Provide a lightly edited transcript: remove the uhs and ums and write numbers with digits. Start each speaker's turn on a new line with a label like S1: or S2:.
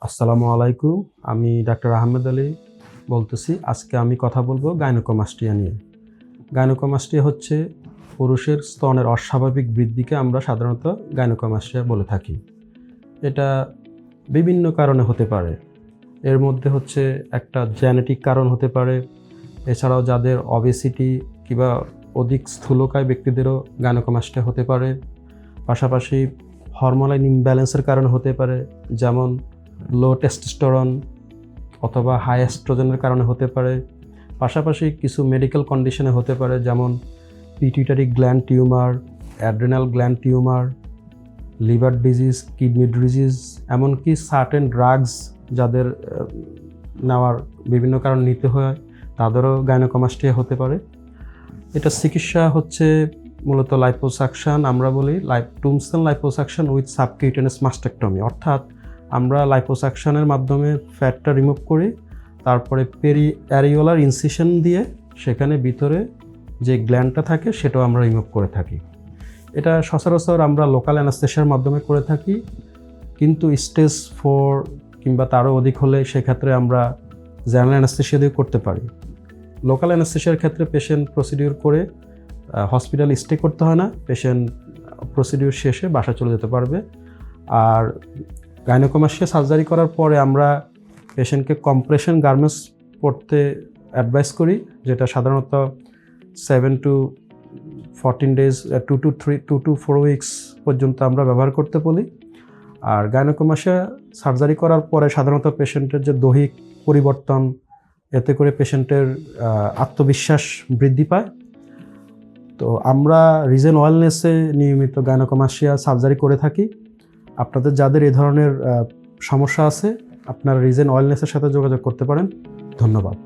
S1: আসসালামু আলাইকুম। আমি ডাক্তার আহমেদ আলী বলতেছি। আজকে আমি কথা বলবো গাইনোকোমাস্টিয়া নিয়ে। গাইনোকোমাস্টিয়া হচ্ছে পুরুষের স্তনের অস্বাভাবিক বৃদ্ধিকে আমরা সাধারণত গাইনোকোমাস্টিয়া বলে থাকি। এটা বিভিন্ন কারণে হতে পারে। এর মধ্যে হচ্ছে একটা জেনেটিক কারণ হতে পারে। এছাড়াও যাদের অবেসিটি কিংবা অধিক স্থূলকায় ব্যক্তিদেরও গাইনোকোমাস্টিয়া হতে পারে। পাশাপাশি হরমোনাল ইমব্যালেন্সের কারণে হতে পারে, যেমন লো টেস্টোস্টেরন অথবা হাই এস্ট্রোজেনের কারণে হতে পারে। পাশাপাশি কিছু মেডিকেল কন্ডিশনে হতে পারে, যেমন pituitary gland tumour, adrenal gland tumour, liver disease, kidney disease, এমনকি সার্টেন ড্রাগস যাদের নেওয়ার বিভিন্ন কারণ নিতে হয় তাদেরও গাইনোকোমাস্টিয়া হতে পারে। এটা চিকিৎসা হচ্ছে মূলত লাইপোসাকশন, আমরা বলি টুমসেল লাইপোসাকশন উইথ সাবকিউটেনিয়াস মাস্টেক্টমি, অর্থাৎ আমরা লাইপোসাকশনের মাধ্যমে ফ্যাটটা রিমুভ করি, তারপরে অ্যারিওলার ইনসিশন দিয়ে সেখানে ভিতরে যে গ্ল্যান্ডটা থাকে সেটাও আমরা রিমুভ করে থাকি। এটা সচরাচর আমরা লোকাল অ্যানাস্থেশিয়ার মাধ্যমে করে থাকি, কিন্তু স্টেজ 4 কিংবা তারও অধিক হলে সেক্ষেত্রে আমরা জেনারেল অ্যানাস্থেশিয়া দিয়ে করতে পারি। লোকাল অ্যানাস্থেশিয়ার ক্ষেত্রে পেশেন্ট প্রসিডিউর করে হসপিটাল স্টে করতে হয় না, পেশেন্ট প্রসিডিউর শেষে বাসা চলে যেতে পারবে। আর গাইনোকোমাস্টিয়া সার্জারি করার পরে আমরা পেশেন্টকে কম্প্রেশন গার্মেন্টস পরতে অ্যাডভাইস করি, যেটা সাধারণত 7 to 14 days 2 to 4 weeks পর্যন্ত আমরা ব্যবহার করতে বলি। আর গাইনোকোমাস্টিয়া সার্জারি করার পরে সাধারণত পেশেন্টের যে দৈহিক পরিবর্তন, এতে করে পেশেন্টের আত্মবিশ্বাস বৃদ্ধি পায়। তো আমরা রিজেন ওয়েলনেসে নিয়মিত গাইনোকোমাস্টিয়া সার্জারি করে থাকি। আপনাদের যাদের এই ধরনের সমস্যা আছে, আপনারা রিজেন ওয়েলনেসের সাথে যোগাযোগ করতে পারেন। ধন্যবাদ।